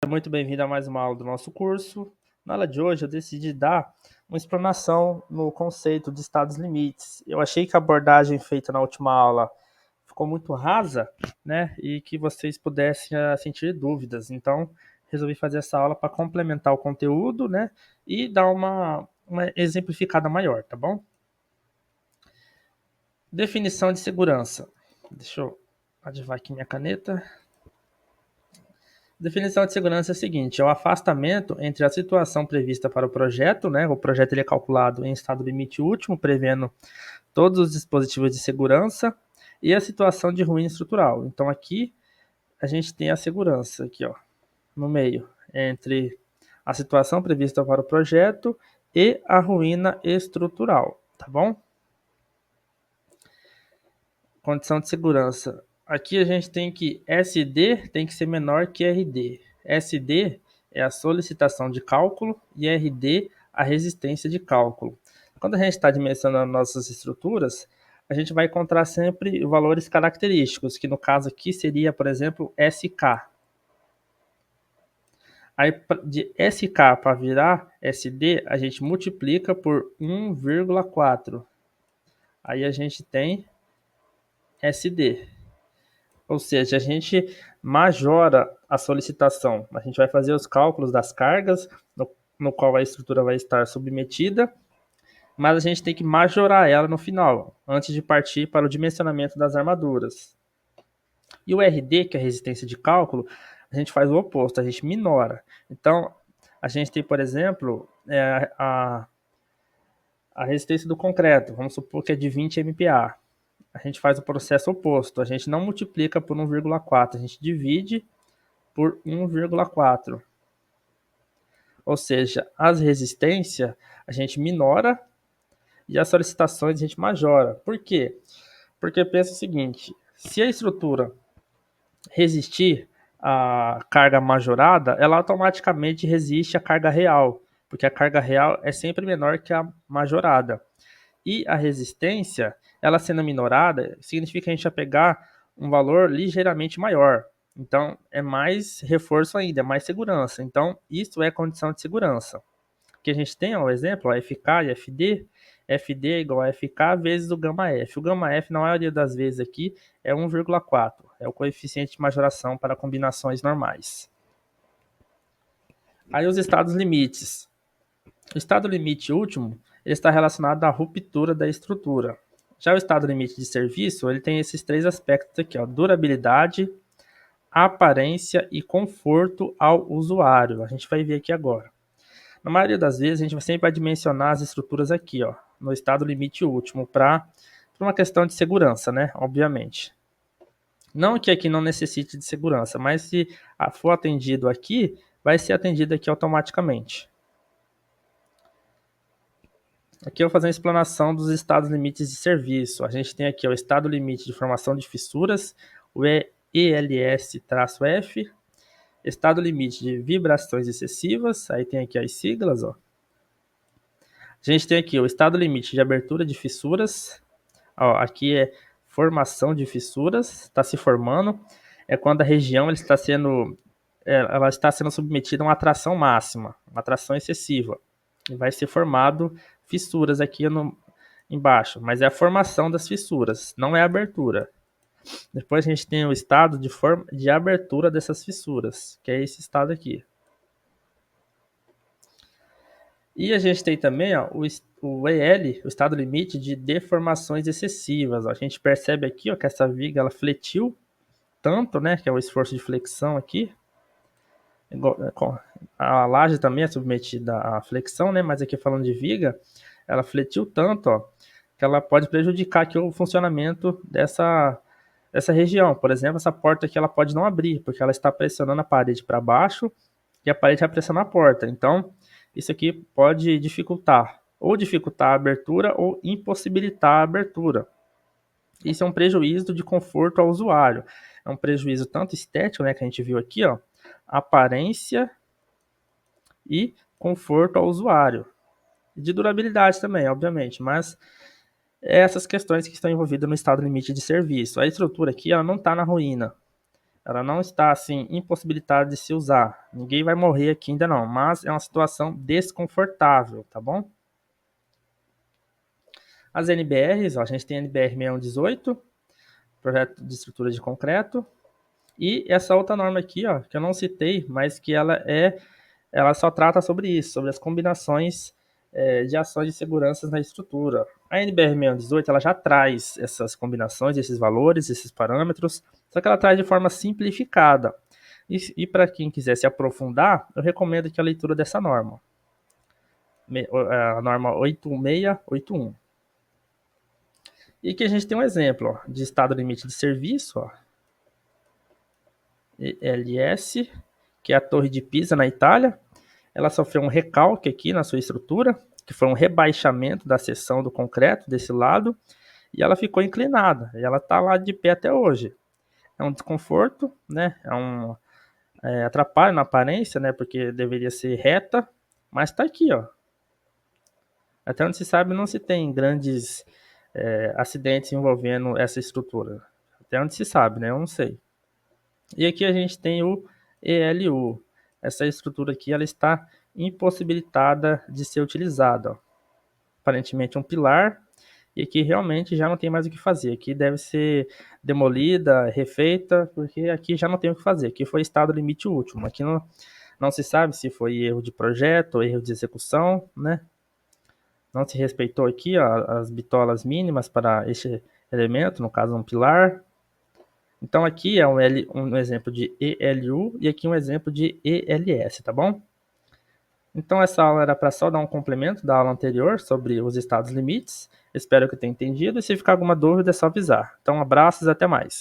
Muito bem-vindo a mais uma aula do nosso curso. Na aula de hoje eu decidi dar uma explanação no conceito de estados limites. Eu achei que a abordagem feita na última aula ficou muito rasa, né, e que vocês pudessem sentir dúvidas. Então, resolvi fazer essa aula para complementar o conteúdo, né, e dar uma exemplificada maior, tá bom? Definição de segurança. Deixa eu ativar aqui minha caneta. Definição de segurança é a seguinte: é o afastamento entre a situação prevista para o projeto, né? O projeto ele é calculado em estado limite último, prevendo todos os dispositivos de segurança, e a situação de ruína estrutural. Então aqui a gente tem a segurança aqui, ó, no meio, entre a situação prevista para o projeto e a ruína estrutural, tá bom? Condição de segurança. Aqui a gente tem que SD tem que ser menor que RD. SD é a solicitação de cálculo e RD a resistência de cálculo. Quando a gente está dimensionando nossas estruturas, a gente vai encontrar sempre valores característicos, que no caso aqui seria, por exemplo, SK. Aí de SK para virar SD, a gente multiplica por 1,4. Aí a gente tem SD. Ou seja, a gente majora a solicitação. A gente vai fazer os cálculos das cargas, no qual a estrutura vai estar submetida, mas a gente tem que majorar ela no final, antes de partir para o dimensionamento das armaduras. E o RD, que é a resistência de cálculo, a gente faz o oposto, a gente minora. Então, a gente tem, por exemplo, a resistência do concreto, vamos supor que é de 20 MPa. A gente faz o processo oposto, a gente não multiplica por 1,4, a gente divide por 1,4. Ou seja, as resistências a gente minora e as solicitações a gente majora. Por quê? Porque pensa o seguinte: se a estrutura resistir à carga majorada, ela automaticamente resiste à carga real, porque a carga real é sempre menor que a majorada. E a resistência, ela sendo minorada, significa que a gente vai pegar um valor ligeiramente maior. Então, é mais reforço ainda, é mais segurança. Então, isso é condição de segurança. Que a gente tem, ó, o exemplo, ó, FK e FD. FD é igual a FK vezes o gama F. O gama F, na maioria das vezes aqui, é 1,4. É o coeficiente de majoração para combinações normais. Aí os estados limites. O estado limite último ele está relacionado à ruptura da estrutura. Já o estado limite de serviço, ele tem esses três aspectos aqui, ó, durabilidade, aparência e conforto ao usuário. A gente vai ver aqui agora. Na maioria das vezes, a gente sempre vai dimensionar as estruturas aqui, ó, no estado limite último, para uma questão de segurança, né? Obviamente. Não que aqui não necessite de segurança, mas se for atendido aqui, vai ser atendido aqui automaticamente. Aqui eu vou fazer a explanação dos estados limites de serviço. A gente tem aqui ó, o estado limite de formação de fissuras, o ELS-F, estado limite de vibrações excessivas, aí tem aqui as siglas, ó. A gente tem aqui o estado limite de abertura de fissuras, ó, aqui é formação de fissuras, está se formando, é quando a região ela está sendo submetida a uma atração máxima, uma atração excessiva, e vai ser formado fissuras aqui embaixo, mas é a formação das fissuras, não é a abertura. Depois a gente tem o estado de abertura dessas fissuras, que é esse estado aqui. E a gente tem também ó, o EL, o estado limite de deformações excessivas. Ó. A gente percebe aqui ó, que essa viga ela fletiu tanto, né, que é o esforço de flexão aqui. A laje também é submetida à flexão, né, mas aqui falando de viga, ela fletiu tanto ó, que ela pode prejudicar aqui o funcionamento dessa região. Por exemplo, essa porta aqui ela pode não abrir, porque ela está pressionando a parede para baixo e a parede vai pressionar a porta. Então, isso aqui pode dificultar a abertura ou impossibilitar a abertura. Isso é um prejuízo de conforto ao usuário. É um prejuízo tanto estético, né, que a gente viu aqui, ó, aparência e conforto ao usuário. De durabilidade também, obviamente, mas essas questões que estão envolvidas no estado limite de serviço. A estrutura aqui ela não está na ruína. Ela não está, assim, impossibilitada de se usar. Ninguém vai morrer aqui ainda não, mas é uma situação desconfortável, tá bom? As NBRs, ó, a gente tem a NBR 6118, projeto de estrutura de concreto, e essa outra norma aqui, ó, que eu não citei, mas que ela só trata sobre isso, sobre as combinações de ações de segurança na estrutura. A NBR 6118 ela já traz essas combinações, esses valores, esses parâmetros, só que ela traz de forma simplificada. E para quem quiser se aprofundar, eu recomendo que a leitura dessa norma, a norma 8681. E aqui a gente tem um exemplo ó, de estado limite de serviço, ó, ELS, que é a Torre de Pisa na Itália. Ela sofreu um recalque aqui na sua estrutura, que foi um rebaixamento da seção do concreto desse lado, e ela ficou inclinada, e ela está lá de pé até hoje. É um desconforto, né? Atrapalha na aparência, né? Porque deveria ser reta, mas está aqui, ó. Até onde se sabe, não se tem grandes acidentes envolvendo essa estrutura. Até onde se sabe, né? Eu não sei. E aqui a gente tem o ELU. Essa estrutura aqui ela está impossibilitada de ser utilizada. Ó. Aparentemente um pilar, e aqui realmente já não tem mais o que fazer. Aqui deve ser demolida, refeita, porque aqui já não tem o que fazer. Aqui foi estado limite último. Aqui não se sabe se foi erro de projeto ou erro de execução, né? Não se respeitou aqui ó, as bitolas mínimas para este elemento, no caso um pilar. Então aqui é um exemplo de ELU e aqui um exemplo de ELS, tá bom? Então essa aula era para só dar um complemento da aula anterior sobre os estados limites. Espero que tenha entendido e se ficar alguma dúvida é só avisar. Então abraços e até mais.